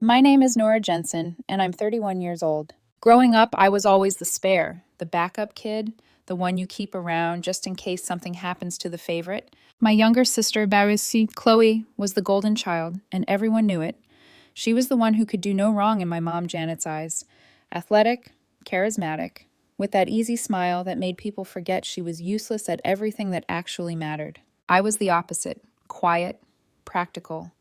My name is Nora Jensen, and I'm 31 years old. Growing up, I was always the spare, the backup kid, the one you keep around just in case something happens to the favorite. My younger sister, Barisi, Chloe, was the golden child, and everyone knew it. She was the one who could do no wrong in my mom Janet's eyes. Athletic, charismatic, with that easy smile that made people forget she was useless at everything that actually mattered. I was the opposite, quiet, practical,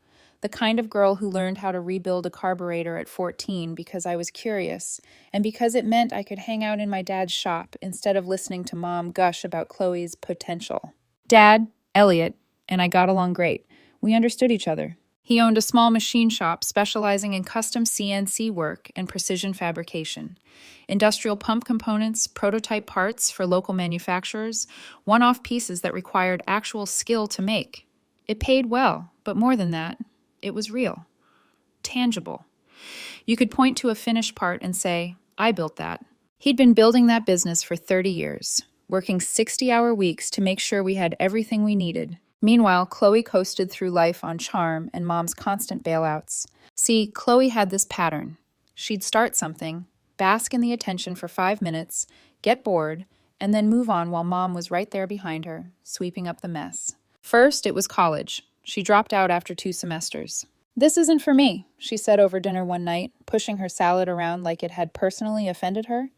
the kind of girl who learned how to rebuild a carburetor at 14 because I was curious, and because it meant I could hang out in my dad's shop instead of listening to mom gush about Chloe's potential. Dad, Elliot, and I got along great. We understood each other. He owned a small machine shop specializing in custom CNC work and precision fabrication. Industrial pump components, prototype parts for local manufacturers, one-off pieces that required actual skill to make. It paid well, but more than that, it was real, tangible. You could point to a finished part and say, I built that. He'd been building that business for 30 years, working 60-hour weeks to make sure we had everything we needed. Meanwhile, Chloe coasted through life on charm and mom's constant bailouts. See, Chloe had this pattern. She'd start something, bask in the attention for 5 minutes, get bored, and then move on while mom was right there behind her, sweeping up the mess. First, it was college. She dropped out after 2 semesters. This isn't for me, she said over dinner one night, pushing her salad around like it had personally offended her.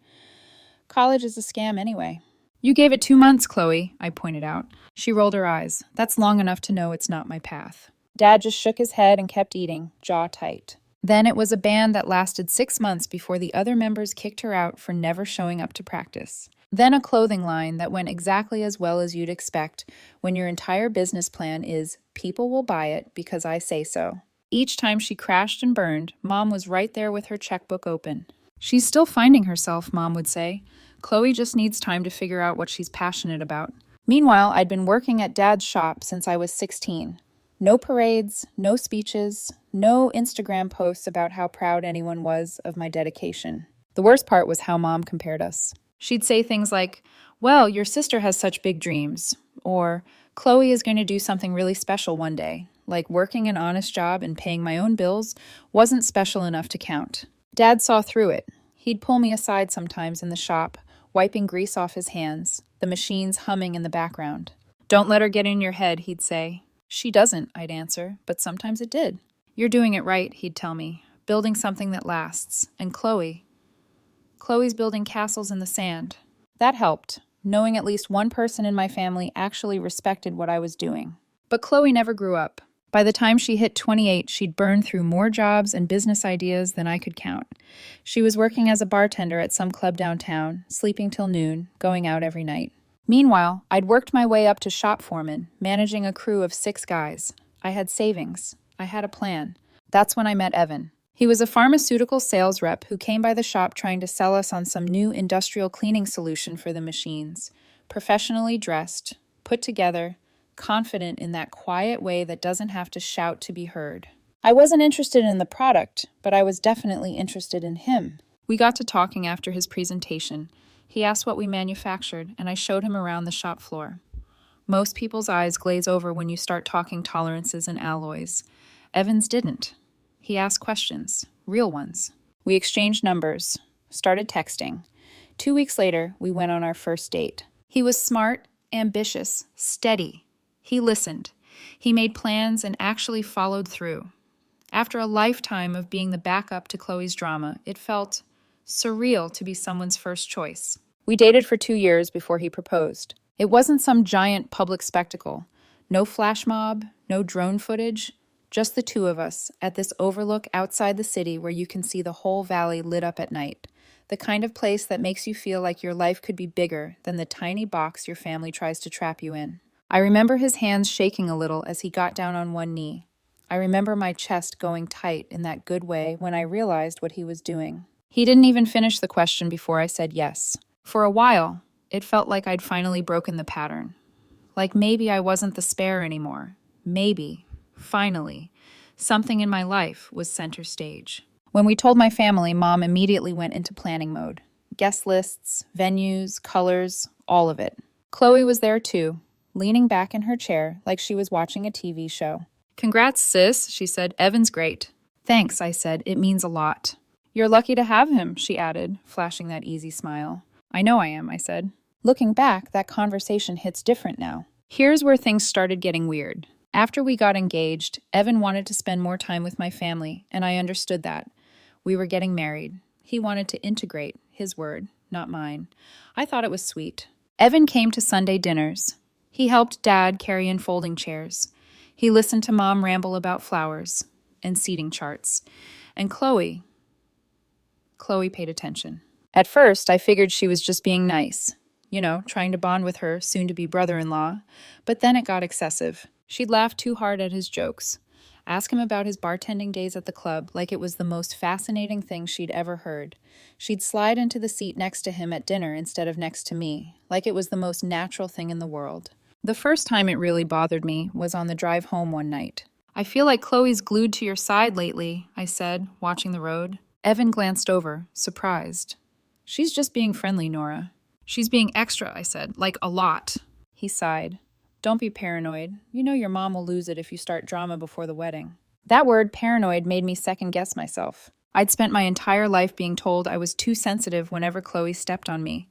College is a scam anyway. You gave it 2 months, Chloe, I pointed out. She rolled her eyes. That's long enough to know it's not my path. Dad just shook his head and kept eating, jaw tight. Then it was a band that lasted 6 months before the other members kicked her out for never showing up to practice. Then a clothing line that went exactly as well as you'd expect when your entire business plan is, people will buy it because I say so. Each time she crashed and burned, Mom was right there with her checkbook open. She's still finding herself, Mom would say. Chloe just needs time to figure out what she's passionate about. Meanwhile, I'd been working at Dad's shop since I was 16. No parades, no speeches, no Instagram posts about how proud anyone was of my dedication. The worst part was how Mom compared us. She'd say things like, well, your sister has such big dreams, or Chloe is going to do something really special one day, like working an honest job and paying my own bills wasn't special enough to count. Dad saw through it. He'd pull me aside sometimes in the shop, wiping grease off his hands, the machines humming in the background. Don't let her get in your head, he'd say. She doesn't, I'd answer, but sometimes it did. You're doing it right, he'd tell me, building something that lasts. And Chloe's building castles in the sand. That helped, knowing at least one person in my family actually respected what I was doing. But Chloe never grew up. By the time she hit 28, she'd burned through more jobs and business ideas than I could count. She was working as a bartender at some club downtown, sleeping till noon, going out every night. Meanwhile, I'd worked my way up to shop foreman, managing a crew of 6 guys. I had savings. I had a plan. That's when I met Evan. He was a pharmaceutical sales rep who came by the shop trying to sell us on some new industrial cleaning solution for the machines. Professionally dressed, put together, confident in that quiet way that doesn't have to shout to be heard. I wasn't interested in the product, but I was definitely interested in him. We got to talking after his presentation. He asked what we manufactured, and I showed him around the shop floor. Most people's eyes glaze over when you start talking tolerances and alloys. Evan's didn't. He asked questions, real ones. We exchanged numbers, started texting. 2 weeks later, we went on our first date. He was smart, ambitious, steady. He listened. He made plans and actually followed through. After a lifetime of being the backup to Chloe's drama, it felt surreal to be someone's first choice. We dated for 2 years before he proposed. It wasn't some giant public spectacle. No flash mob, no drone footage, just the 2 of us at this overlook outside the city where you can see the whole valley lit up at night. The kind of place that makes you feel like your life could be bigger than the tiny box your family tries to trap you in. I remember his hands shaking a little as he got down on one knee. I remember my chest going tight in that good way when I realized what he was doing. He didn't even finish the question before I said yes. For a while, it felt like I'd finally broken the pattern. Like maybe I wasn't the spare anymore. Maybe, finally, something in my life was center stage. When we told my family, Mom immediately went into planning mode. Guest lists, venues, colors, all of it. Chloe was there too, leaning back in her chair like she was watching a TV show. Congrats, sis, she said. Evan's great. Thanks, I said. It means a lot. You're lucky to have him, she added, flashing that easy smile. I know I am, I said. Looking back, that conversation hits different now. Here's where things started getting weird. After we got engaged, Evan wanted to spend more time with my family, and I understood that. We were getting married. He wanted to integrate, his word, not mine. I thought it was sweet. Evan came to Sunday dinners. He helped Dad carry in folding chairs. He listened to Mom ramble about flowers and seating charts. And Chloe paid attention. At first, I figured she was just being nice. Trying to bond with her soon-to-be brother-in-law. But then it got excessive. She'd laugh too hard at his jokes. Ask him about his bartending days at the club like it was the most fascinating thing she'd ever heard. She'd slide into the seat next to him at dinner instead of next to me, like it was the most natural thing in the world. The first time it really bothered me was on the drive home one night. I feel like Chloe's glued to your side lately, I said, watching the road. Evan glanced over, surprised. She's just being friendly, Nora. She's being extra, I said, like a lot. He sighed. Don't be paranoid. You know your mom will lose it if you start drama before the wedding. That word, paranoid, made me second-guess myself. I'd spent my entire life being told I was too sensitive whenever Chloe stepped on me.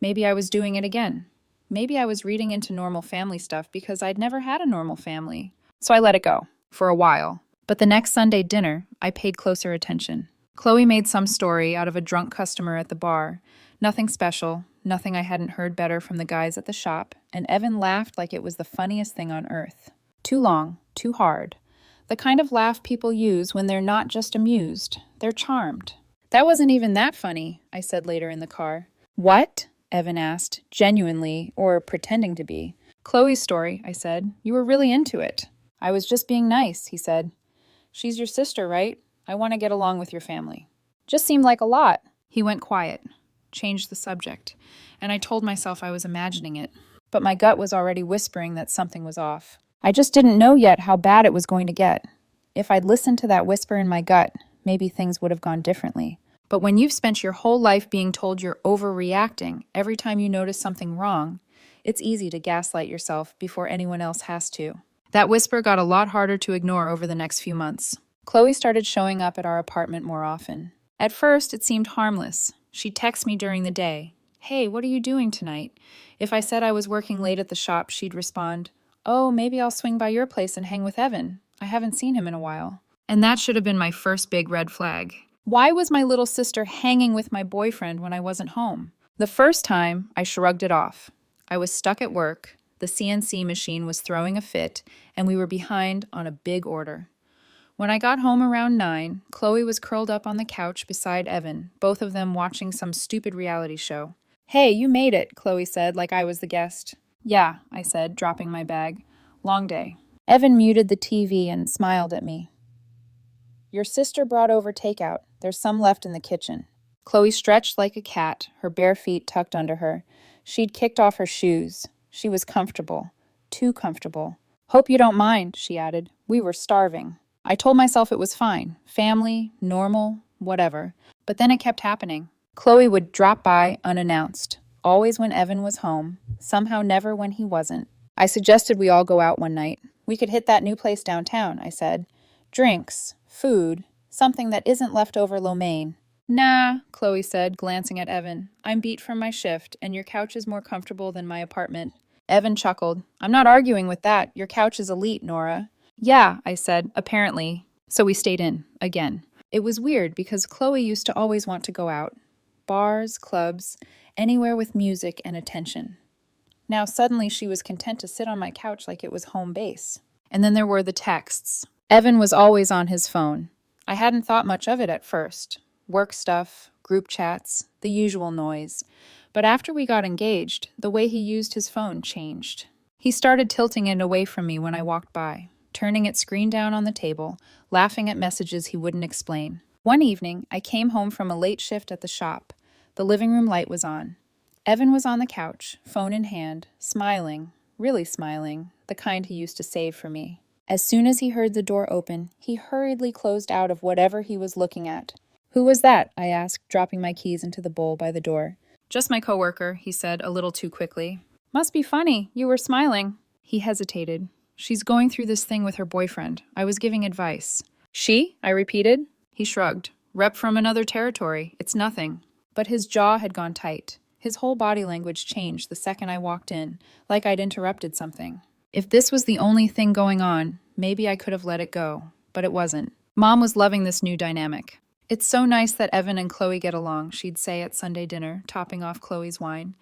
Maybe I was doing it again. Maybe I was reading into normal family stuff because I'd never had a normal family. So I let it go, for a while. But the next Sunday dinner, I paid closer attention. Chloe made some story out of a drunk customer at the bar. Nothing special, nothing I hadn't heard better from the guys at the shop, and Evan laughed like it was the funniest thing on earth. Too long, too hard. The kind of laugh people use when they're not just amused, they're charmed. That wasn't even that funny, I said later in the car. What? Evan asked, genuinely, or pretending to be. Chloe's story, I said. You were really into it. I was just being nice, he said. She's your sister, right? I want to get along with your family. Just seemed like a lot. He went quiet, changed the subject, and I told myself I was imagining it. But my gut was already whispering that something was off. I just didn't know yet how bad it was going to get. If I'd listened to that whisper in my gut, maybe things would have gone differently. But when you've spent your whole life being told you're overreacting every time you notice something wrong, it's easy to gaslight yourself before anyone else has to. That whisper got a lot harder to ignore over the next few months. Chloe started showing up at our apartment more often. At first, it seemed harmless. She'd text me during the day. Hey, what are you doing tonight? If I said I was working late at the shop, she'd respond, Oh, maybe I'll swing by your place and hang with Evan. I haven't seen him in a while. And that should have been my first big red flag. Why was my little sister hanging with my boyfriend when I wasn't home? The first time, I shrugged it off. I was stuck at work, the CNC machine was throwing a fit, and we were behind on a big order. When I got home around 9, Chloe was curled up on the couch beside Evan, both of them watching some stupid reality show. Hey, you made it, Chloe said, like I was the guest. Yeah, I said, dropping my bag. Long day. Evan muted the TV and smiled at me. Your sister brought over takeout. There's some left in the kitchen. Chloe stretched like a cat, her bare feet tucked under her. She'd kicked off her shoes. She was comfortable. Too comfortable. Hope you don't mind, she added. We were starving. I told myself it was fine. Family, normal, whatever. But then it kept happening. Chloe would drop by unannounced. Always when Evan was home. Somehow never when he wasn't. I suggested we all go out one night. We could hit that new place downtown, I said. Drinks, food, something that isn't leftover lo mein. Nah, Chloe said, glancing at Evan. I'm beat from my shift, and your couch is more comfortable than my apartment. Evan chuckled. I'm not arguing with that. Your couch is elite, Nora. Yeah, I said, apparently. So we stayed in, again. It was weird because Chloe used to always want to go out. Bars, clubs, anywhere with music and attention. Now suddenly she was content to sit on my couch like it was home base. And then there were the texts. Evan was always on his phone. I hadn't thought much of it at first. Work stuff, group chats, the usual noise. But after we got engaged, the way he used his phone changed. He started tilting it away from me when I walked by, turning its screen down on the table, laughing at messages he wouldn't explain. One evening, I came home from a late shift at the shop. The living room light was on. Evan was on the couch, phone in hand, smiling, really smiling, the kind he used to save for me. As soon as he heard the door open, he hurriedly closed out of whatever he was looking at. Who was that? I asked, dropping my keys into the bowl by the door. Just my coworker, he said, a little too quickly. Must be funny. You were smiling. He hesitated. She's going through this thing with her boyfriend. I was giving advice. She? I repeated. He shrugged. Rep from another territory. It's nothing. But his jaw had gone tight. His whole body language changed the second I walked in, like I'd interrupted something. If this was the only thing going on, maybe I could have let it go. But it wasn't. Mom was loving this new dynamic. It's so nice that Evan and Chloe get along, she'd say at Sunday dinner, topping off Chloe's wine.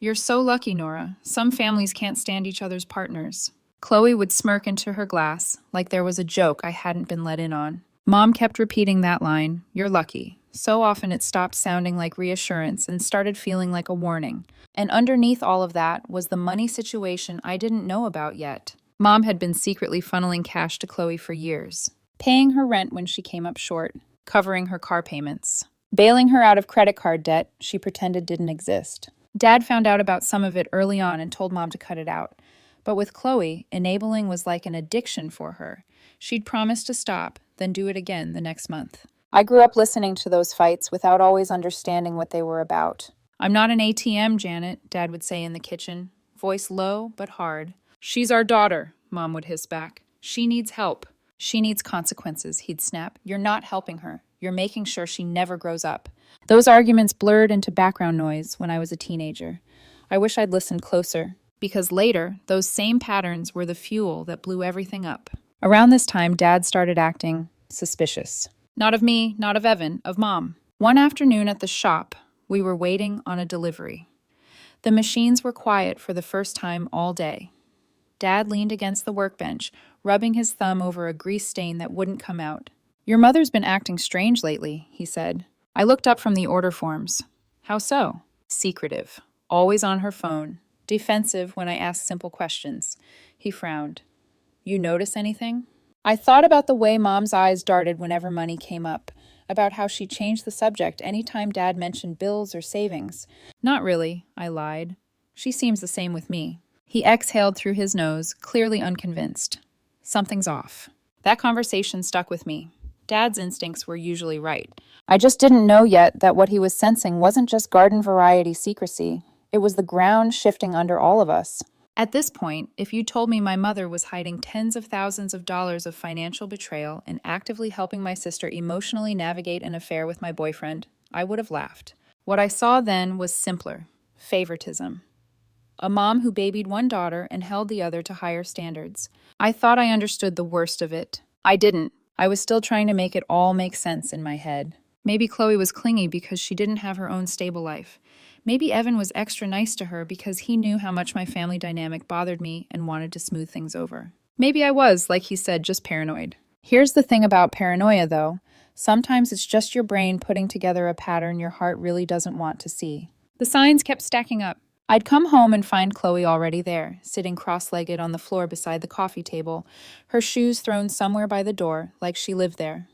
You're so lucky, Nora. Some families can't stand each other's partners. Chloe would smirk into her glass, like there was a joke I hadn't been let in on. Mom kept repeating that line, you're lucky. So often it stopped sounding like reassurance and started feeling like a warning. And underneath all of that was the money situation I didn't know about yet. Mom had been secretly funneling cash to Chloe for years, paying her rent when she came up short, covering her car payments, bailing her out of credit card debt she pretended didn't exist. Dad found out about some of it early on and told Mom to cut it out. But with Chloe, enabling was like an addiction for her. She'd promise to stop, then do it again the next month. I grew up listening to those fights without always understanding what they were about. I'm not an ATM, Janet, Dad would say in the kitchen, voice low but hard. She's our daughter, Mom would hiss back. She needs help. She needs consequences, he'd snap. You're not helping her. You're making sure she never grows up. Those arguments blurred into background noise when I was a teenager. I wish I'd listened closer, because later, those same patterns were the fuel that blew everything up. Around this time, Dad started acting suspicious. Not of me, not of Evan, of Mom. One afternoon at the shop, we were waiting on a delivery. The machines were quiet for the first time all day. Dad leaned against the workbench, rubbing his thumb over a grease stain that wouldn't come out. Your mother's been acting strange lately, he said. I looked up from the order forms. How so? Secretive. Always on her phone. Defensive when I asked simple questions. He frowned. You notice anything? I thought about the way Mom's eyes darted whenever money came up, about how she changed the subject anytime Dad mentioned bills or savings. Not really, I lied. She seems the same with me. He exhaled through his nose, clearly unconvinced. Something's off. That conversation stuck with me. Dad's instincts were usually right. I just didn't know yet that what he was sensing wasn't just garden variety secrecy. It was the ground shifting under all of us. At this point, if you told me my mother was hiding tens of thousands of dollars of financial betrayal and actively helping my sister emotionally navigate an affair with my boyfriend, I would have laughed. What I saw then was simpler. Favoritism. A mom who babied one daughter and held the other to higher standards. I thought I understood the worst of it. I didn't. I was still trying to make it all make sense in my head. Maybe Chloe was clingy because she didn't have her own stable life. Maybe Evan was extra nice to her because he knew how much my family dynamic bothered me and wanted to smooth things over. Maybe I was, like he said, just paranoid. Here's the thing about paranoia, though. Sometimes it's just your brain putting together a pattern your heart really doesn't want to see. The signs kept stacking up. I'd come home and find Chloe already there, sitting cross-legged on the floor beside the coffee table, her shoes thrown somewhere by the door, like she lived there.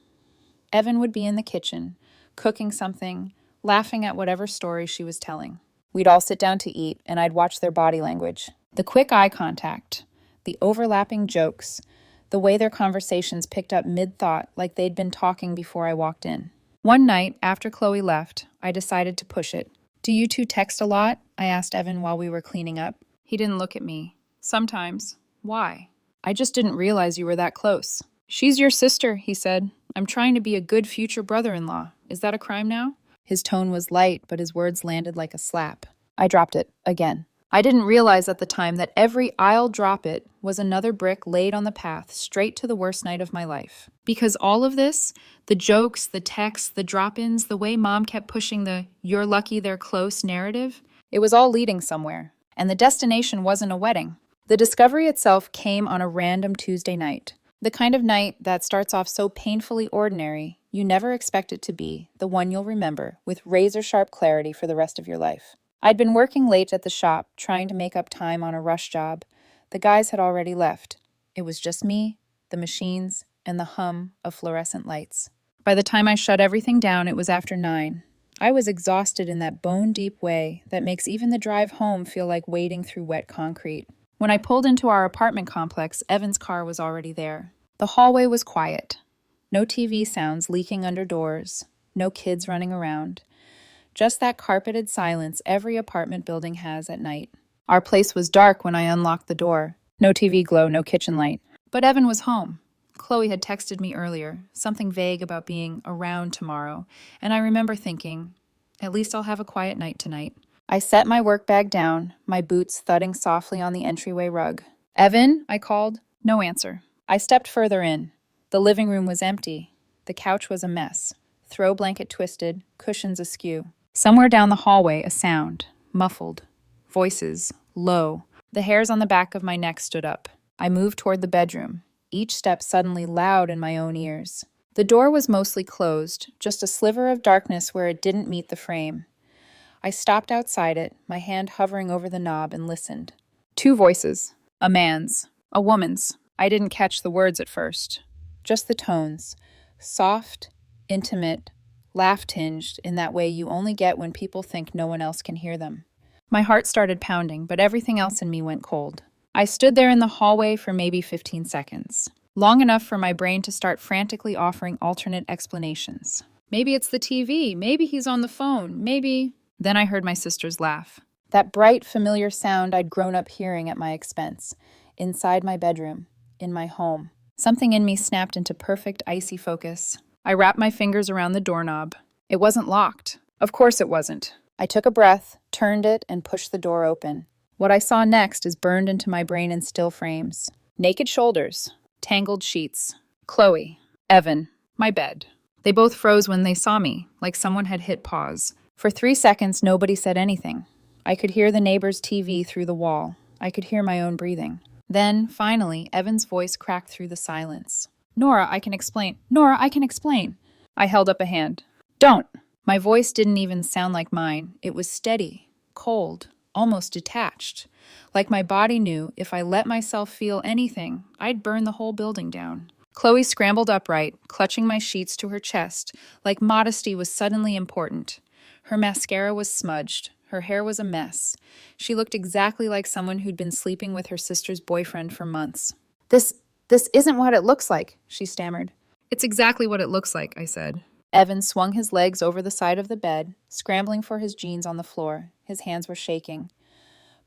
Evan would be in the kitchen, cooking something, laughing at whatever story she was telling. We'd all sit down to eat, and I'd watch their body language. The quick eye contact, the overlapping jokes, the way their conversations picked up mid-thought like they'd been talking before I walked in. One night, after Chloe left, I decided to push it. Do you two text a lot? I asked Evan while we were cleaning up. He didn't look at me. Sometimes. Why? I just didn't realize you were that close. She's your sister, he said. I'm trying to be a good future brother-in-law. Is that a crime now? His tone was light, but his words landed like a slap. I dropped it, again. I didn't realize at the time that every "I'll drop it" was another brick laid on the path straight to the worst night of my life. Because all of this, the jokes, the texts, the drop-ins, the way Mom kept pushing the "you're lucky they're close" narrative, it was all leading somewhere. And the destination wasn't a wedding. The discovery itself came on a random Tuesday night. The kind of night that starts off so painfully ordinary, you never expect it to be the one you'll remember with razor-sharp clarity for the rest of your life. I'd been working late at the shop, trying to make up time on a rush job. The guys had already left. It was just me, the machines, and the hum of fluorescent lights. By the time I shut everything down, it was after 9. I was exhausted in that bone-deep way that makes even the drive home feel like wading through wet concrete. When I pulled into our apartment complex, Evan's car was already there. The hallway was quiet. No TV sounds leaking under doors. No kids running around. Just that carpeted silence every apartment building has at night. Our place was dark when I unlocked the door. No TV glow, no kitchen light. But Evan was home. Chloe had texted me earlier, something vague about being around tomorrow, and I remember thinking, at least I'll have a quiet night tonight. I set my work bag down, my boots thudding softly on the entryway rug. "Evan?" I called. No answer. I stepped further in. The living room was empty. The couch was a mess. Throw blanket twisted, cushions askew. Somewhere down the hallway, a sound. Muffled. Voices. Low. The hairs on the back of my neck stood up. I moved toward the bedroom, each step suddenly loud in my own ears. The door was mostly closed, just a sliver of darkness where it didn't meet the frame. I stopped outside it, my hand hovering over the knob, and listened. 2 voices. A man's. A woman's. I didn't catch the words at first. Just the tones. Soft, intimate, laugh-tinged in that way you only get when people think no one else can hear them. My heart started pounding, but everything else in me went cold. I stood there in the hallway for maybe 15 seconds. Long enough for my brain to start frantically offering alternate explanations. Maybe it's the TV, maybe he's on the phone, maybe... Then I heard my sister's laugh. That bright, familiar sound I'd grown up hearing at my expense. Inside my bedroom. In my home. Something in me snapped into perfect, icy focus. I wrapped my fingers around the doorknob. It wasn't locked. Of course it wasn't. I took a breath, turned it, and pushed the door open. What I saw next is burned into my brain in still frames. Naked shoulders. Tangled sheets. Chloe. Evan. My bed. They both froze when they saw me, like someone had hit pause. For 3 seconds, nobody said anything. I could hear the neighbor's TV through the wall. I could hear my own breathing. Then, finally, Evan's voice cracked through the silence. Nora, I can explain. Nora, I can explain. I held up a hand. Don't. My voice didn't even sound like mine. It was steady, cold, almost detached. Like my body knew if I let myself feel anything, I'd burn the whole building down. Chloe scrambled upright, clutching my sheets to her chest, like modesty was suddenly important. Her mascara was smudged. Her hair was a mess. She looked exactly like someone who'd been sleeping with her sister's boyfriend for months. This isn't what it looks like, she stammered. It's exactly what it looks like, I said. Evan swung his legs over the side of the bed, scrambling for his jeans on the floor. His hands were shaking.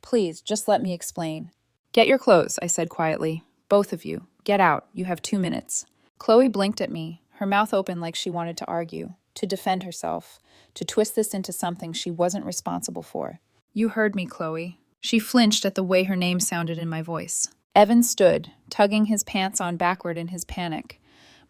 Please, just let me explain. Get your clothes, I said quietly. Both of you. Get out. You have 2 minutes. Chloe blinked at me, her mouth open like she wanted to argue, to defend herself, to twist this into something she wasn't responsible for. You heard me, Chloe. She flinched at the way her name sounded in my voice. Evan stood, tugging his pants on backward in his panic.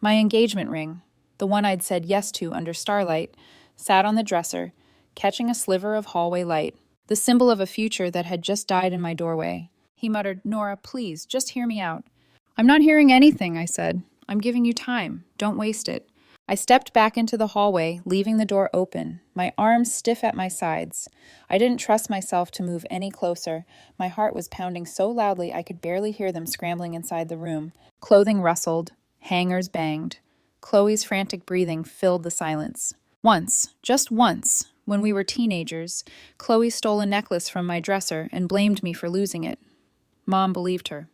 My engagement ring, the one I'd said yes to under starlight, sat on the dresser, catching a sliver of hallway light, the symbol of a future that had just died in my doorway. He muttered, Nora, please, just hear me out. I'm not hearing anything, I said. I'm giving you time. Don't waste it. I stepped back into the hallway, leaving the door open, my arms stiff at my sides. I didn't trust myself to move any closer. My heart was pounding so loudly I could barely hear them scrambling inside the room. Clothing rustled. Hangers banged. Chloe's frantic breathing filled the silence. Once, just once, when we were teenagers, Chloe stole a necklace from my dresser and blamed me for losing it. Mom believed her.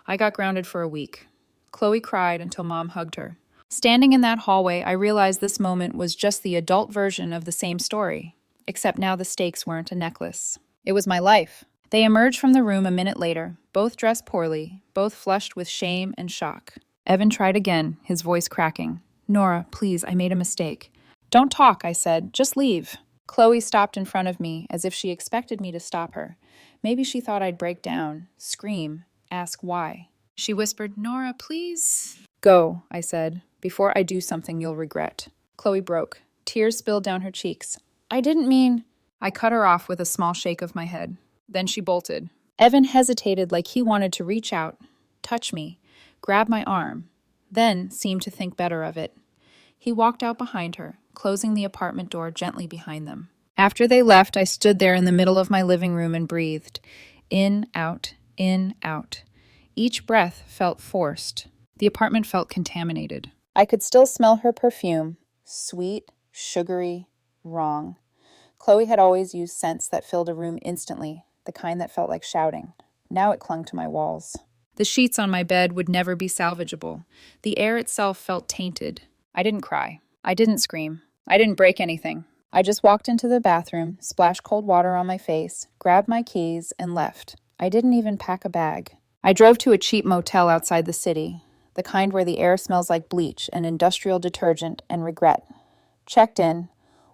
I got grounded for a week. Chloe cried until Mom hugged her. Standing in that hallway, I realized this moment was just the adult version of the same story, except now the stakes weren't a necklace. It was my life. They emerged from the room a minute later, both dressed poorly, both flushed with shame and shock. Evan tried again, his voice cracking. Nora, please, I made a mistake. Don't talk, I said. Just leave. Chloe stopped in front of me, as if she expected me to stop her. Maybe she thought I'd break down, scream, ask why. She whispered, Nora, please. Go, I said. Before I do something you'll regret. Chloe broke. Tears spilled down her cheeks. I didn't mean... I cut her off with a small shake of my head. Then she bolted. Evan hesitated like he wanted to reach out, touch me, grab my arm, then seemed to think better of it. He walked out behind her, closing the apartment door gently behind them. After they left, I stood there in the middle of my living room and breathed. In, out, in, out. Each breath felt forced. The apartment felt contaminated. I could still smell her perfume. Sweet, sugary, wrong. Chloe had always used scents that filled a room instantly, the kind that felt like shouting. Now it clung to my walls. The sheets on my bed would never be salvageable. The air itself felt tainted. I didn't cry. I didn't scream. I didn't break anything. I just walked into the bathroom, splashed cold water on my face, grabbed my keys, and left. I didn't even pack a bag. I drove to a cheap motel outside the city. the kind where the air smells like bleach and industrial detergent and regret. Checked in,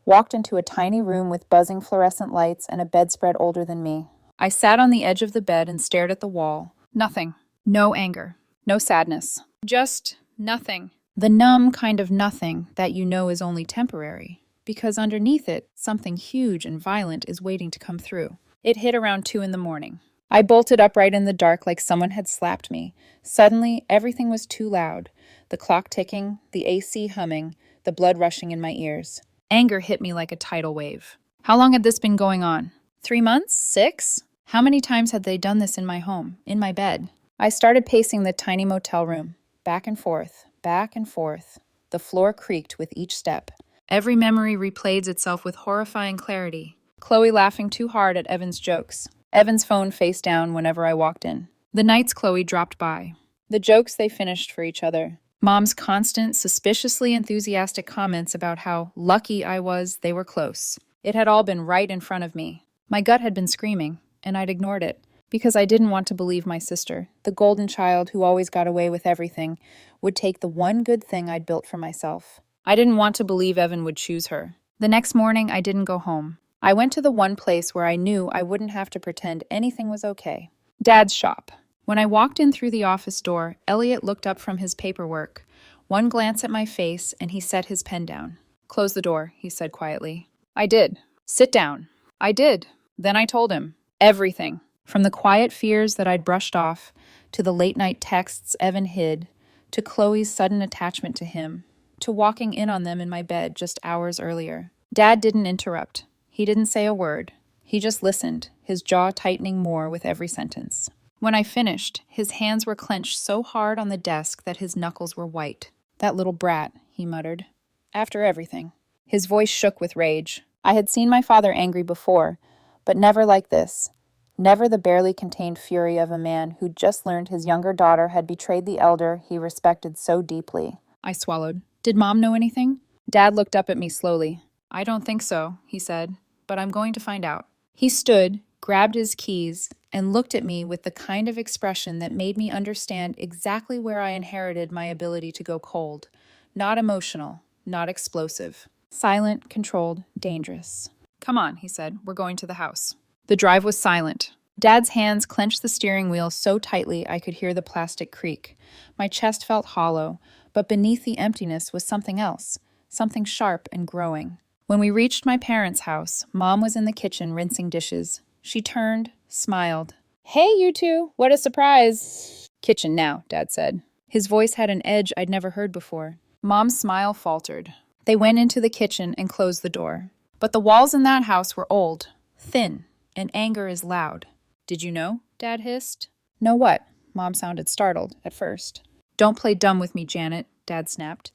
walked into a tiny room with buzzing fluorescent lights and a bedspread older than me. I sat on the edge of the bed and stared at the wall. Nothing. No anger. No sadness. Just nothing. The numb kind of nothing that you know is only temporary, because underneath it, something huge and violent is waiting to come through. It hit around 2 a.m. I bolted upright in the dark like someone had slapped me. Suddenly, everything was too loud. The clock ticking, the AC humming, the blood rushing in my ears. Anger hit me like a tidal wave. How long had this been going on? 3 months? 6? How many times had they done this in my home, in my bed? I started pacing the tiny motel room, back and forth, back and forth. The floor creaked with each step. Every memory replayed itself with horrifying clarity. Chloe laughing too hard at Evan's jokes. Evan's phone face down whenever I walked in. The nights Chloe dropped by. The jokes they finished for each other. Mom's constant, suspiciously enthusiastic comments about how lucky I was they were close. It had all been right in front of me. My gut had been screaming, and I'd ignored it, because I didn't want to believe my sister, the golden child who always got away with everything, would take the one good thing I'd built for myself. I didn't want to believe Evan would choose her. The next morning, I didn't go home. I went to the one place where I knew I wouldn't have to pretend anything was okay. Dad's shop. When I walked in through the office door, Elliot looked up from his paperwork. One glance at my face, and he set his pen down. "Close the door," he said quietly. I did. "Sit down." I did. Then I told him. Everything. From the quiet fears that I'd brushed off, to the late-night texts Evan hid, to Chloe's sudden attachment to him, to walking in on them in my bed just hours earlier. Dad didn't interrupt. He didn't say a word. He just listened, his jaw tightening more with every sentence. When I finished, his hands were clenched so hard on the desk that his knuckles were white. "That little brat," he muttered. "After everything." His voice shook with rage. I had seen my father angry before, but never like this. Never the barely contained fury of a man who'd just learned his younger daughter had betrayed the elder he respected so deeply. I swallowed. "Did Mom know anything?" Dad looked up at me slowly. "I don't think so," he said, "but I'm going to find out." He stood, grabbed his keys, and looked at me with the kind of expression that made me understand exactly where I inherited my ability to go cold. Not emotional, not explosive. Silent, controlled, dangerous. "Come on," he said. "We're going to the house." The drive was silent. Dad's hands clenched the steering wheel so tightly I could hear the plastic creak. My chest felt hollow, but beneath the emptiness was something else, something sharp and growing. When we reached my parents' house, Mom was in the kitchen rinsing dishes. She turned, smiled. "Hey, you two, what a surprise." "Kitchen now," Dad said. His voice had an edge I'd never heard before. Mom's smile faltered. They went into the kitchen and closed the door. But the walls in that house were old, thin, and anger is loud. "Did you know?" Dad hissed. "Know what?" Mom sounded startled at first. "Don't play dumb with me, Janet," Dad snapped.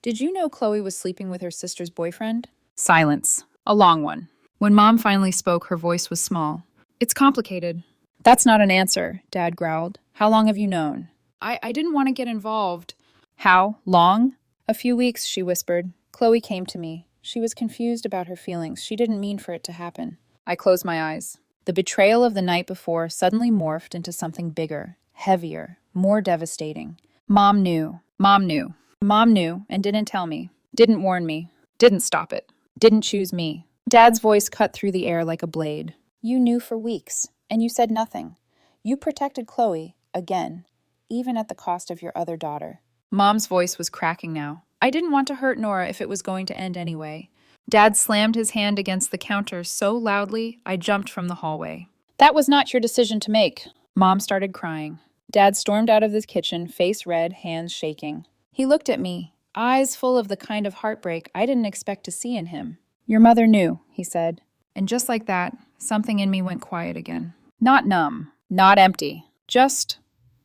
"Did you know Chloe was sleeping with her sister's boyfriend?" Silence. A long one. When Mom finally spoke, her voice was small. "It's complicated." "That's not an answer," Dad growled. "How long have you known?" I didn't want to get involved." "How long?" "A few weeks," she whispered. "Chloe came to me. She was confused about her feelings. She didn't mean for it to happen." I closed my eyes. The betrayal of the night before suddenly morphed into something bigger, heavier, more devastating. Mom knew. Mom knew. Mom knew and didn't tell me. Didn't warn me. Didn't stop it. Didn't choose me. Dad's voice cut through the air like a blade. "You knew for weeks, and you said nothing. You protected Chloe, again, even at the cost of your other daughter." Mom's voice was cracking now. I didn't want to hurt Nora if it was going to end anyway. Dad slammed his hand against the counter so loudly, I jumped from the hallway. "That was not your decision to make." Mom started crying. Dad stormed out of the kitchen, face red, hands shaking. He looked at me, eyes full of the kind of heartbreak I didn't expect to see in him. "Your mother knew," he said. And just like that, something in me went quiet again. Not numb, not empty, just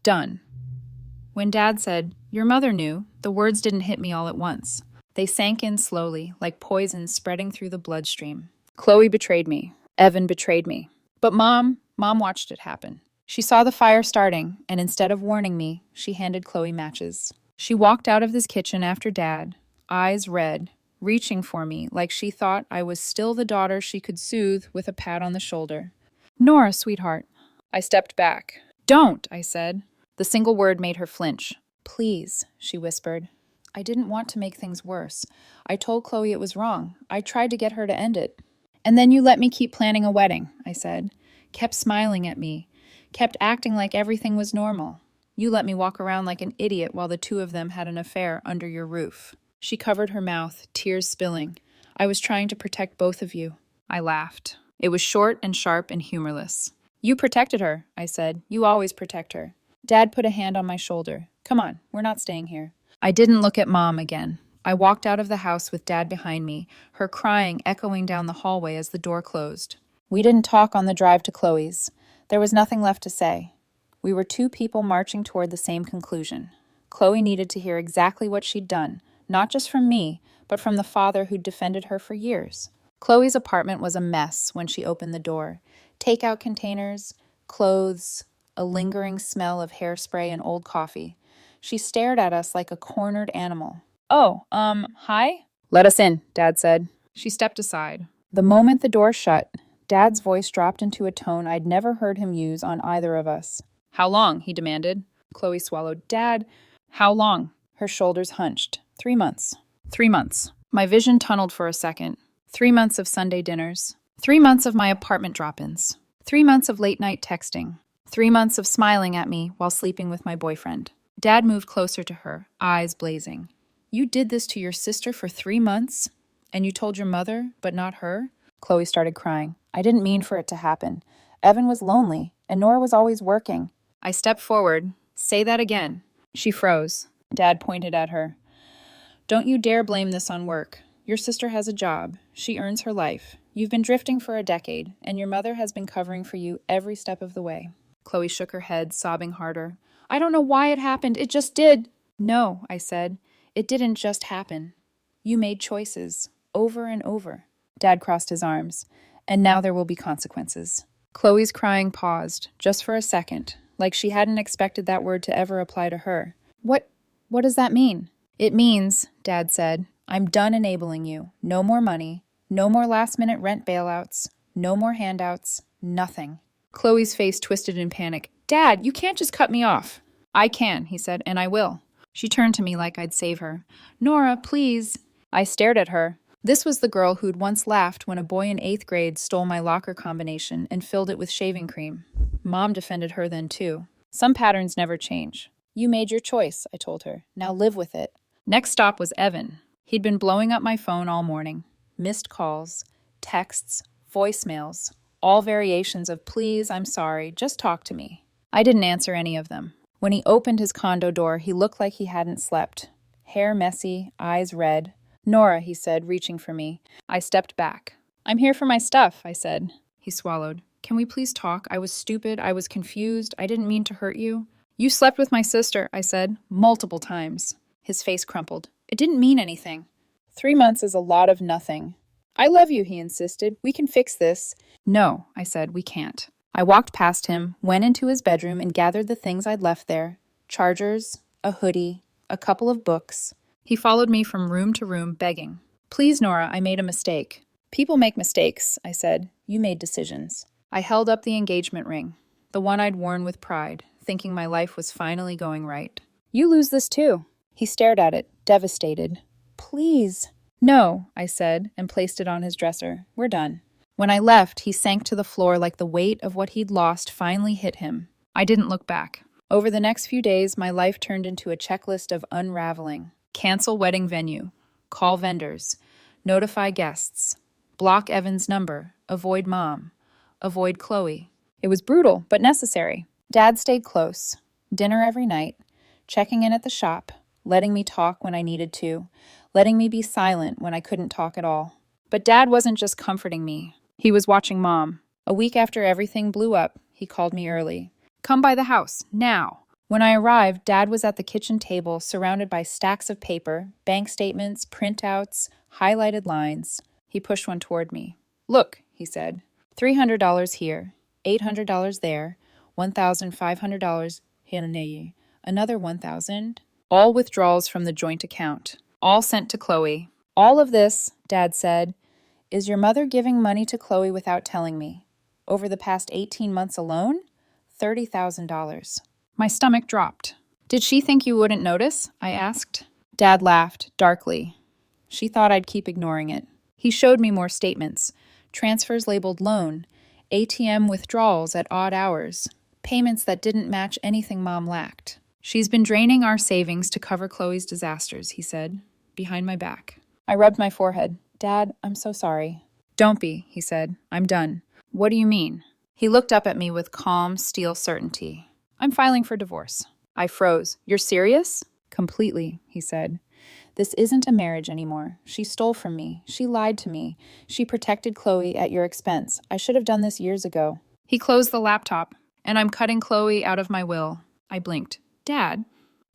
done. When Dad said, "Your mother knew," the words didn't hit me all at once. They sank in slowly, like poison spreading through the bloodstream. Chloe betrayed me. Evan betrayed me. But Mom watched it happen. She saw the fire starting, and instead of warning me, she handed Chloe matches. She walked out of this kitchen after Dad, eyes red, reaching for me like she thought I was still the daughter she could soothe with a pat on the shoulder. "Nora, sweetheart." I stepped back. "Don't," I said. The single word made her flinch. Please, she whispered. I didn't want to make things worse. I told Chloe it was wrong. I tried to get her to end it. And then you let me keep planning a wedding, I said. Kept smiling at me. Kept acting like everything was normal. You let me walk around like an idiot while the two of them had an affair under your roof. She covered her mouth, tears spilling. I was trying to protect both of you. I laughed. It was short and sharp and humorless. You protected her, I said. You always protect her. Dad put a hand on my shoulder. Come on, we're not staying here. I didn't look at Mom again. I walked out of the house with Dad behind me, her crying echoing down the hallway as the door closed. We didn't talk on the drive to Chloe's. There was nothing left to say. We were two people marching toward the same conclusion. Chloe needed to hear exactly what she'd done, not just from me, but from the father who'd defended her for years. Chloe's apartment was a mess when she opened the door. Takeout containers, clothes, a lingering smell of hairspray and old coffee. She stared at us like a cornered animal. Oh, hi? Let us in, Dad said. She stepped aside. The moment the door shut, Dad's voice dropped into a tone I'd never heard him use on either of us. How long? He demanded. Chloe swallowed. Dad, how long? Her shoulders hunched. 3 months. 3 months. My vision tunneled for a second. 3 months of Sunday dinners. 3 months of my apartment drop-ins. 3 months of late-night texting. 3 months of smiling at me while sleeping with my boyfriend. Dad moved closer to her, eyes blazing. You did this to your sister for 3 months? And you told your mother, but not her? Chloe started crying. I didn't mean for it to happen. Evan was lonely, and Nora was always working. I stepped forward. Say that again. She froze. Dad pointed at her. Don't you dare blame this on work. Your sister has a job. She earns her life. You've been drifting for a decade, and your mother has been covering for you every step of the way. Chloe shook her head, sobbing harder. I don't know why it happened. It just did. No, I said. It didn't just happen. You made choices, over and over. Dad crossed his arms. And now there will be consequences. Chloe's crying paused, just for a second, like she hadn't expected that word to ever apply to her. What does that mean? It means, Dad said, I'm done enabling you. No more money. No more last-minute rent bailouts. No more handouts. Nothing. Chloe's face twisted in panic. Dad, you can't just cut me off. I can, he said, and I will. She turned to me like I'd save her. Nora, please. I stared at her. This was the girl who'd once laughed when a boy in 8th grade stole my locker combination and filled it with shaving cream. Mom defended her then, too. Some patterns never change. You made your choice, I told her. Now live with it. Next stop was Evan. He'd been blowing up my phone all morning. Missed calls, texts, voicemails, all variations of please, I'm sorry, just talk to me. I didn't answer any of them. When he opened his condo door, he looked like he hadn't slept. Hair messy, eyes red. Nora, he said, reaching for me. I stepped back. I'm here for my stuff, I said. He swallowed. Can we please talk? I was stupid. I was confused. I didn't mean to hurt you. You slept with my sister, I said, multiple times. His face crumpled. It didn't mean anything. 3 months is a lot of nothing. I love you, he insisted. We can fix this. No, I said, we can't. I walked past him, went into his bedroom, and gathered the things I'd left there. Chargers, a hoodie, a couple of books. He followed me from room to room, begging. Please, Nora, I made a mistake. People make mistakes, I said. You made decisions. I held up the engagement ring, the one I'd worn with pride, thinking my life was finally going right. You lose this too. He stared at it, devastated. Please. No, I said, and placed it on his dresser. We're done. When I left, he sank to the floor like the weight of what he'd lost finally hit him. I didn't look back. Over the next few days, my life turned into a checklist of unraveling. Cancel wedding venue. Call vendors. Notify guests. Block Evan's number. Avoid Mom. Avoid Chloe. It was brutal, but necessary. Dad stayed close. Dinner every night. Checking in at the shop. Letting me talk when I needed to. Letting me be silent when I couldn't talk at all. But Dad wasn't just comforting me. He was watching Mom. A week after everything blew up, he called me early. Come by the house, now. When I arrived, Dad was at the kitchen table surrounded by stacks of paper, bank statements, printouts, highlighted lines. He pushed one toward me. Look, he said. $300 here, $800 there, $1,500 here, another $1,000. All withdrawals from the joint account. All sent to Chloe. All of this, Dad said, is your mother giving money to Chloe without telling me. Over the past 18 months alone, $30,000. My stomach dropped. Did she think you wouldn't notice? I asked. Dad laughed, darkly. She thought I'd keep ignoring it. He showed me more statements. Transfers labeled loan, ATM withdrawals at odd hours, payments that didn't match anything Mom lacked. She's been draining our savings to cover Chloe's disasters, he said, behind my back. I rubbed my forehead. Dad, I'm so sorry. Don't be, he said. I'm done. What do you mean? He looked up at me with calm, steel certainty. I'm filing for divorce. I froze. You're serious? Completely, he said. This isn't a marriage anymore. She stole from me. She lied to me. She protected Chloe at your expense. I should have done this years ago. He closed the laptop. And I'm cutting Chloe out of my will. I blinked. Dad?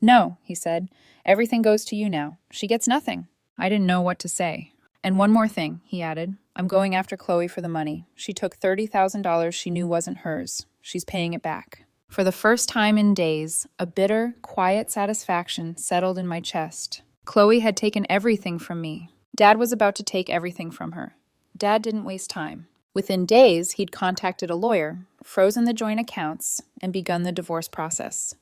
No, he said. Everything goes to you now. She gets nothing. I didn't know what to say. And one more thing, he added. I'm going after Chloe for the money. She took $30,000 she knew wasn't hers. She's paying it back. For the first time in days, a bitter, quiet satisfaction settled in my chest. Chloe had taken everything from me. Dad was about to take everything from her. Dad didn't waste time. Within days, he'd contacted a lawyer, frozen the joint accounts, and begun the divorce process.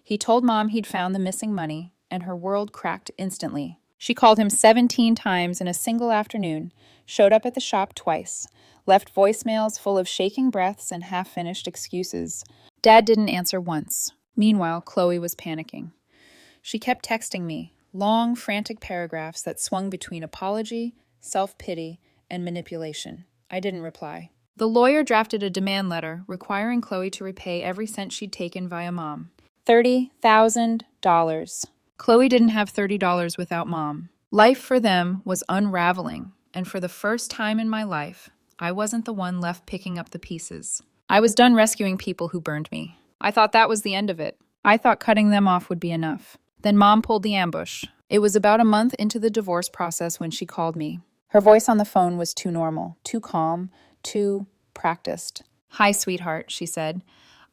He told Mom he'd found the missing money, and her world cracked instantly. She called him 17 times in a single afternoon, showed up at the shop twice, left voicemails full of shaking breaths and half-finished excuses. Dad didn't answer once. Meanwhile, Chloe was panicking. She kept texting me, long, frantic paragraphs that swung between apology, self-pity, and manipulation. I didn't reply. The lawyer drafted a demand letter requiring Chloe to repay every cent she'd taken via Mom. $30,000. Chloe didn't have $30 without Mom. Life for them was unraveling, and for the first time in my life, I wasn't the one left picking up the pieces. I was done rescuing people who burned me. I thought that was the end of it. I thought cutting them off would be enough. Then Mom pulled the ambush. It was about a month into the divorce process when she called me. Her voice on the phone was too normal, too calm, too practiced. Hi, sweetheart, she said.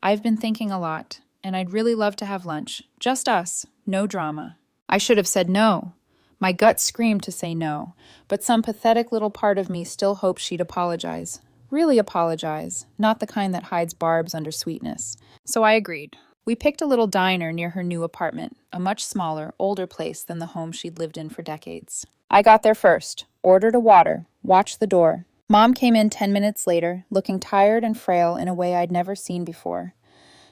I've been thinking a lot, and I'd really love to have lunch. Just us, no drama. I should have said no. My gut screamed to say no, but some pathetic little part of me still hoped she'd apologize. Really apologize, not the kind that hides barbs under sweetness. So I agreed. We picked a little diner near her new apartment, a much smaller, older place than the home she'd lived in for decades. I got there first, ordered a water, watched the door. Mom came in 10 minutes later, looking tired and frail in a way I'd never seen before.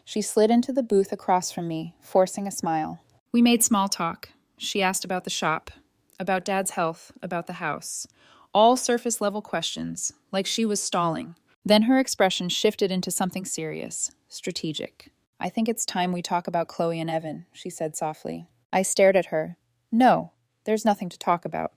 She slid into the booth across from me, forcing a smile. We made small talk. She asked about the shop, about Dad's health, about the house. All surface-level questions, like she was stalling. Then her expression shifted into something serious, strategic. I think it's time we talk about Chloe and Evan, she said softly. I stared at her. No, there's nothing to talk about.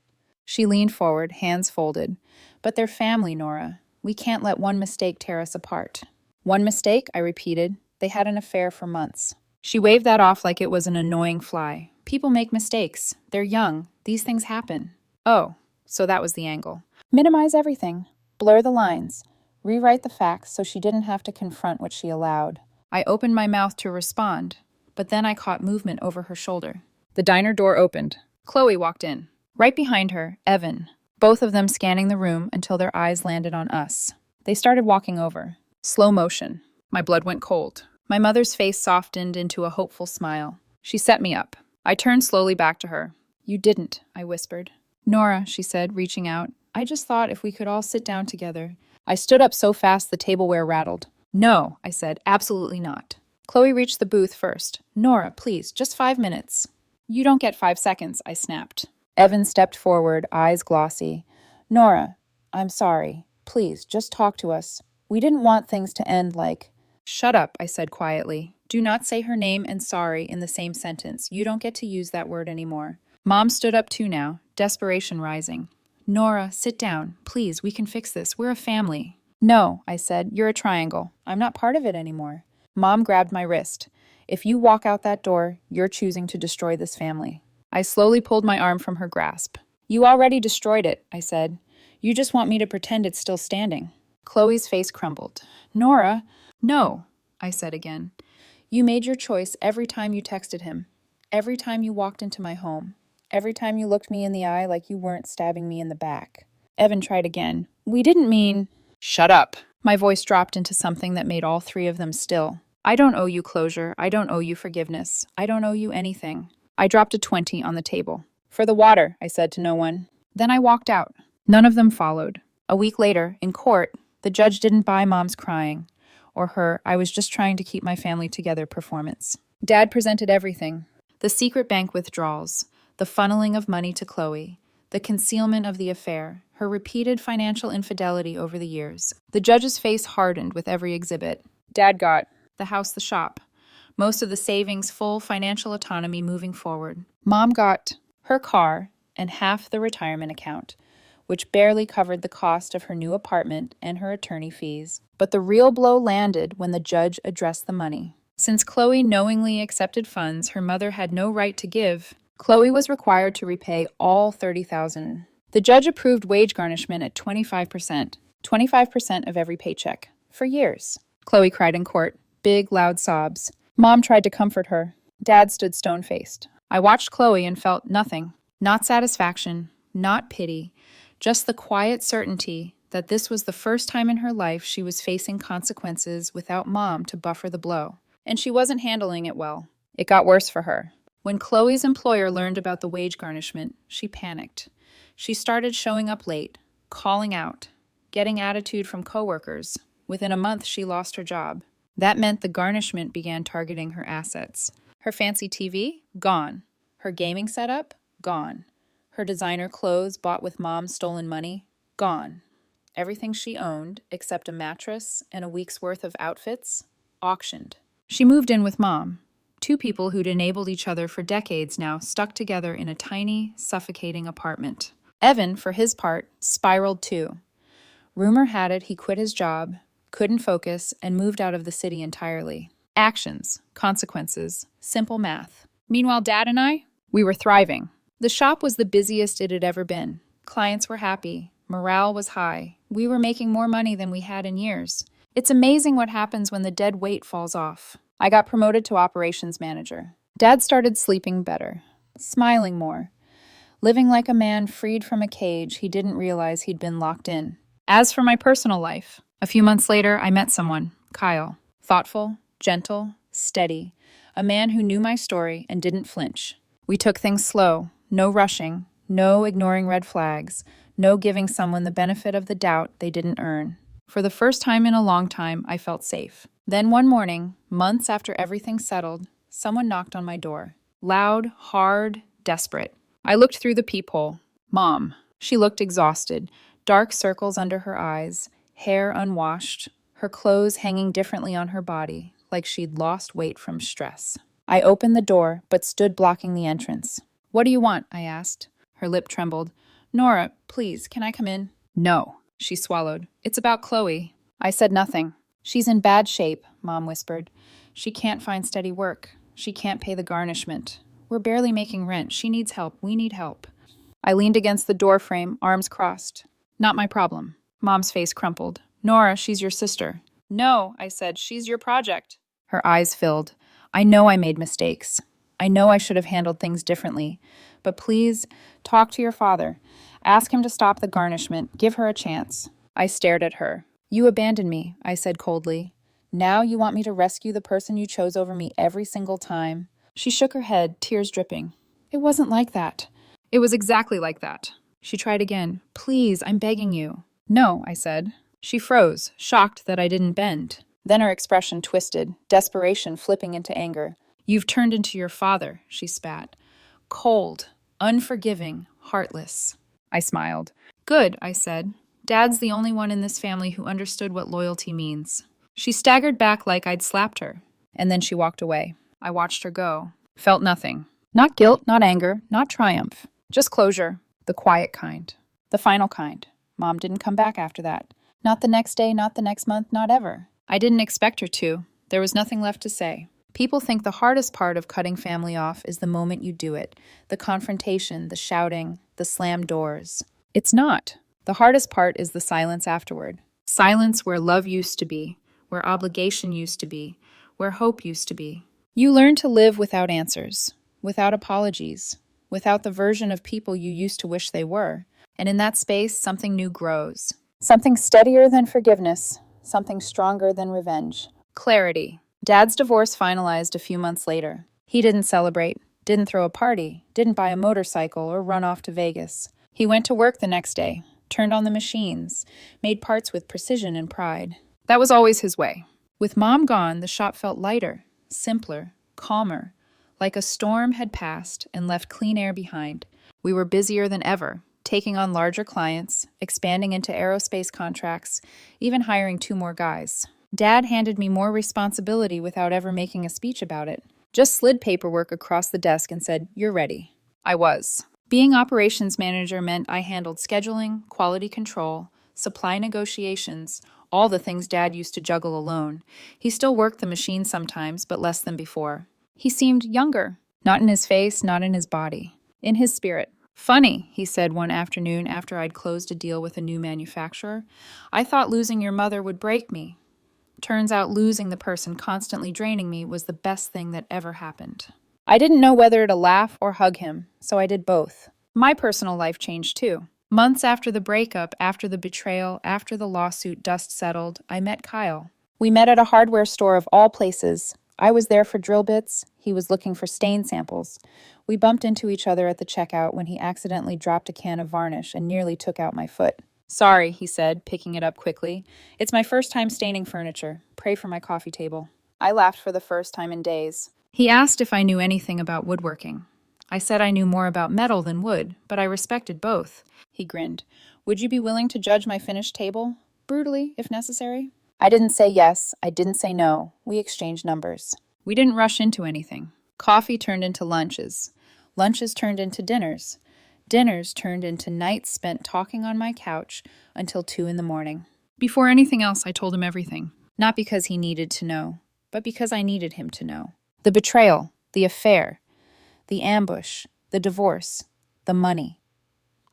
She leaned forward, hands folded. But they're family, Nora. We can't let one mistake tear us apart. One mistake, I repeated. They had an affair for months. She waved that off like it was an annoying fly. People make mistakes. They're young. These things happen. Oh, so that was the angle. Minimize everything. Blur the lines. Rewrite the facts so she didn't have to confront what she allowed. I opened my mouth to respond, but then I caught movement over her shoulder. The diner door opened. Chloe walked in. Right behind her, Evan, both of them scanning the room until their eyes landed on us. They started walking over. Slow motion. My blood went cold. My mother's face softened into a hopeful smile. She set me up. I turned slowly back to her. You didn't, I whispered. Nora, she said, reaching out. I just thought if we could all sit down together. I stood up so fast the tableware rattled. No, I said, absolutely not. Chloe reached the booth first. Nora, please, just 5 minutes. You don't get 5 seconds, I snapped. Evan stepped forward, eyes glossy. Nora, I'm sorry. Please, just talk to us. We didn't want things to end like... Shut up, I said quietly. Do not say her name and sorry in the same sentence. You don't get to use that word anymore. Mom stood up too now, desperation rising. Nora, sit down. Please, we can fix this. We're a family. No, I said, you're a triangle. I'm not part of it anymore. Mom grabbed my wrist. If you walk out that door, you're choosing to destroy this family. I slowly pulled my arm from her grasp. You already destroyed it, I said. You just want me to pretend it's still standing. Chloe's face crumbled. Nora, no, I said again. You made your choice every time you texted him. Every time you walked into my home. Every time you looked me in the eye like you weren't stabbing me in the back. Evan tried again. We didn't mean... Shut up. My voice dropped into something that made all three of them still. I don't owe you closure. I don't owe you forgiveness. I don't owe you anything. I dropped a 20 on the table. For the water, I said to no one. Then I walked out. None of them followed. A week later, in court, the judge didn't buy Mom's crying, or her "I was just trying to keep my family together" performance. Dad presented everything: the secret bank withdrawals, the funneling of money to Chloe, the concealment of the affair, her repeated financial infidelity over the years. The judge's face hardened with every exhibit. Dad got the house, the shop, most of the savings, full financial autonomy moving forward. Mom got her car and half the retirement account, which barely covered the cost of her new apartment and her attorney fees. But the real blow landed when the judge addressed the money. Since Chloe knowingly accepted funds her mother had no right to give, Chloe was required to repay all $30,000. The judge approved wage garnishment at 25%, 25% of every paycheck, for years. Chloe cried in court, big, loud sobs. Mom tried to comfort her. Dad stood stone-faced. I watched Chloe and felt nothing. Not satisfaction, not pity, just the quiet certainty that this was the first time in her life she was facing consequences without Mom to buffer the blow. And she wasn't handling it well. It got worse for her. When Chloe's employer learned about the wage garnishment, she panicked. She started showing up late, calling out, getting attitude from coworkers. Within a month, she lost her job. That meant the garnishment began targeting her assets. Her fancy TV? Gone. Her gaming setup? Gone. Her designer clothes bought with Mom's stolen money? Gone. Everything she owned, except a mattress and a week's worth of outfits? Auctioned. She moved in with Mom. Two people who'd enabled each other for decades now stuck together in a tiny, suffocating apartment. Evan, for his part, spiraled too. Rumor had it he quit his job, couldn't focus, and moved out of the city entirely. Actions, consequences, simple math. Meanwhile, Dad and I, we were thriving. The shop was the busiest it had ever been. Clients were happy. Morale was high. We were making more money than we had in years. It's amazing what happens when the dead weight falls off. I got promoted to operations manager. Dad started sleeping better, smiling more, living like a man freed from a cage he didn't realize he'd been locked in. As for my personal life, a few months later, I met someone, Kyle. Thoughtful, gentle, steady, a man who knew my story and didn't flinch. We took things slow, no rushing, no ignoring red flags, no giving someone the benefit of the doubt they didn't earn. For the first time in a long time, I felt safe. Then one morning, months after everything settled, someone knocked on my door. Loud, hard, desperate. I looked through the peephole. Mom. She looked exhausted, dark circles under her eyes, hair unwashed, her clothes hanging differently on her body, like she'd lost weight from stress. I opened the door, but stood blocking the entrance. "What do you want?" I asked. Her lip trembled. "Nora, please, can I come in?" "No," she swallowed. "It's about Chloe." I said nothing. "She's in bad shape," Mom whispered. "She can't find steady work. She can't pay the garnishment. We're barely making rent. She needs help. We need help." I leaned against the door frame, arms crossed. "Not my problem." Mom's face crumpled. "Nora, she's your sister." "No," I said. "She's your project." Her eyes filled. "I know I made mistakes. I know I should have handled things differently. But please, talk to your father. Ask him to stop the garnishment. Give her a chance." I stared at her. "You abandoned me," I said coldly. "Now you want me to rescue the person you chose over me every single time?" She shook her head, tears dripping. "It wasn't like that." "It was exactly like that." She tried again. "Please, I'm begging you." "No," I said. She froze, shocked that I didn't bend. Then her expression twisted, desperation flipping into anger. "You've turned into your father," she spat. "Cold, unforgiving, heartless." I smiled. "Good," I said. "Dad's the only one in this family who understood what loyalty means." She staggered back like I'd slapped her, and then she walked away. I watched her go. Felt nothing. Not guilt, not anger, not triumph. Just closure. The quiet kind. The final kind. Mom didn't come back after that. Not the next day, not the next month, not ever. I didn't expect her to. There was nothing left to say. People think the hardest part of cutting family off is the moment you do it. The confrontation, the shouting, the slammed doors. It's not. The hardest part is the silence afterward. Silence where love used to be, where obligation used to be, where hope used to be. You learn to live without answers, without apologies, without the version of people you used to wish they were. And in that space, something new grows. Something steadier than forgiveness, something stronger than revenge. Clarity. Dad's divorce finalized a few months later. He didn't celebrate, didn't throw a party, didn't buy a motorcycle or run off to Vegas. He went to work the next day, turned on the machines, made parts with precision and pride. That was always his way. With Mom gone, the shop felt lighter, simpler, calmer, like a storm had passed and left clean air behind. We were busier than ever, taking on larger clients, expanding into aerospace contracts, even hiring 2 more guys. Dad handed me more responsibility without ever making a speech about it. Just slid paperwork across the desk and said, "You're ready." I was. Being operations manager meant I handled scheduling, quality control, supply negotiations, all the things Dad used to juggle alone. He still worked the machine sometimes, but less than before. He seemed younger, not in his face, not in his body, in his spirit. "Funny," he said one afternoon after I'd closed a deal with a new manufacturer. "I thought losing your mother would break me. Turns out losing the person constantly draining me was the best thing that ever happened." I didn't know whether to laugh or hug him, so I did both. My personal life changed too. Months after the breakup, after the betrayal, after the lawsuit dust settled, I met Kyle. We met at a hardware store of all places. I was there for drill bits. He was looking for stain samples. We bumped into each other at the checkout when he accidentally dropped a can of varnish and nearly took out my foot. "Sorry," he said, picking it up quickly. "It's my first time staining furniture. Pray for my coffee table." I laughed for the first time in days. He asked if I knew anything about woodworking. I said I knew more about metal than wood, but I respected both. He grinned. "Would you be willing to judge my finished table? Brutally, if necessary?" I didn't say yes. I didn't say no. We exchanged numbers. We didn't rush into anything. Coffee turned into lunches. Lunches turned into dinners. Dinners turned into nights spent talking on my couch until 2 a.m. Before anything else, I told him everything. Not because he needed to know, but because I needed him to know. The betrayal, the affair, the ambush, the divorce, the money.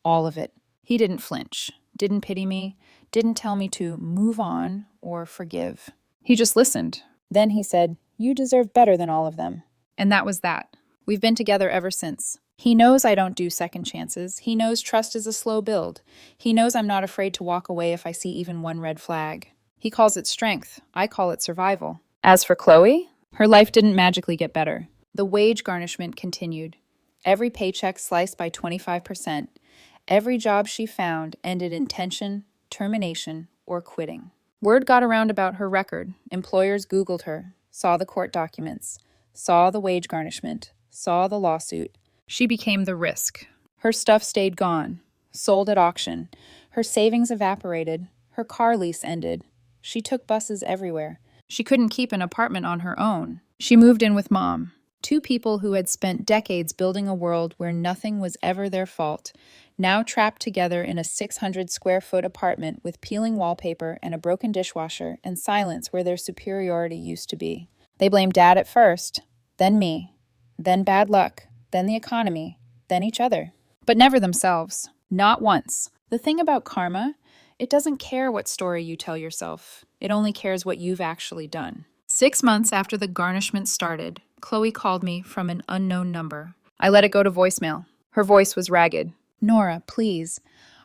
All of it. He didn't flinch, didn't pity me, didn't tell me to move on or forgive. He just listened. Then he said, "You deserve better than all of them." And that was that. We've been together ever since. He knows I don't do second chances. He knows trust is a slow build. He knows I'm not afraid to walk away if I see even one red flag. He calls it strength. I call it survival. As for Chloe, her life didn't magically get better. The wage garnishment continued. Every paycheck sliced by 25%. Every job she found ended in tension, termination, or quitting. Word got around about her record. Employers Googled her, saw the court documents, saw the wage garnishment, saw the lawsuit. She became the risk. Her stuff stayed gone, sold at auction. Her savings evaporated. Her car lease ended. She took buses everywhere. She couldn't keep an apartment on her own. She moved in with Mom. 2 people who had spent decades building a world where nothing was ever their fault, now trapped together in a 600-square-foot apartment with peeling wallpaper and a broken dishwasher and silence where their superiority used to be. They blamed Dad at first, then me, then bad luck, then the economy, then each other. But never themselves. Not once. The thing about karma, it doesn't care what story you tell yourself. It only cares what you've actually done. 6 months after the garnishment started, Chloe called me from an unknown number. I let it go to voicemail. Her voice was ragged. "Nora, please.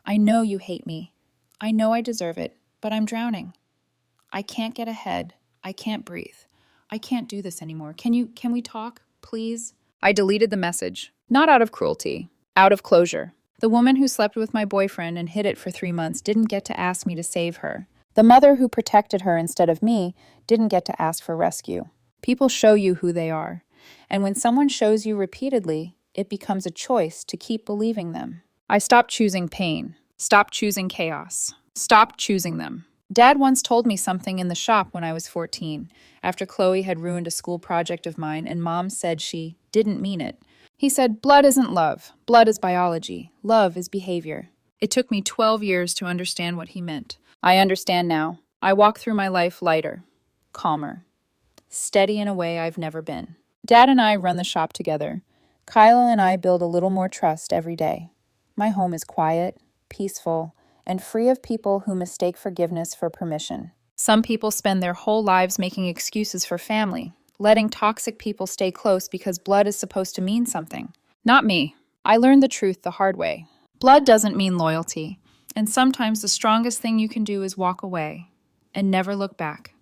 I know you hate me. I know I deserve it, but I'm drowning. I can't get ahead. I can't breathe. I can't do this anymore. Can we talk, please?" I deleted the message. Not out of cruelty. Out of closure. The woman who slept with my boyfriend and hid it for 3 months didn't get to ask me to save her. The mother who protected her instead of me didn't get to ask for rescue. People show you who they are. And when someone shows you repeatedly, it becomes a choice to keep believing them. I stopped choosing pain. Stopped choosing chaos. Stopped choosing them. Dad once told me something in the shop when I was 14, after Chloe had ruined a school project of mine and Mom said she didn't mean it. He said, "Blood isn't love. Blood is biology. Love is behavior." It took me 12 years to understand what he meant. I understand now. I walk through my life lighter, calmer, steady in a way I've never been. Dad and I run the shop together. Kyle and I build a little more trust every day. My home is quiet, peaceful, and free of people who mistake forgiveness for permission. Some people spend their whole lives making excuses for family, letting toxic people stay close because blood is supposed to mean something. Not me. I learned the truth the hard way. Blood doesn't mean loyalty, and sometimes the strongest thing you can do is walk away and never look back.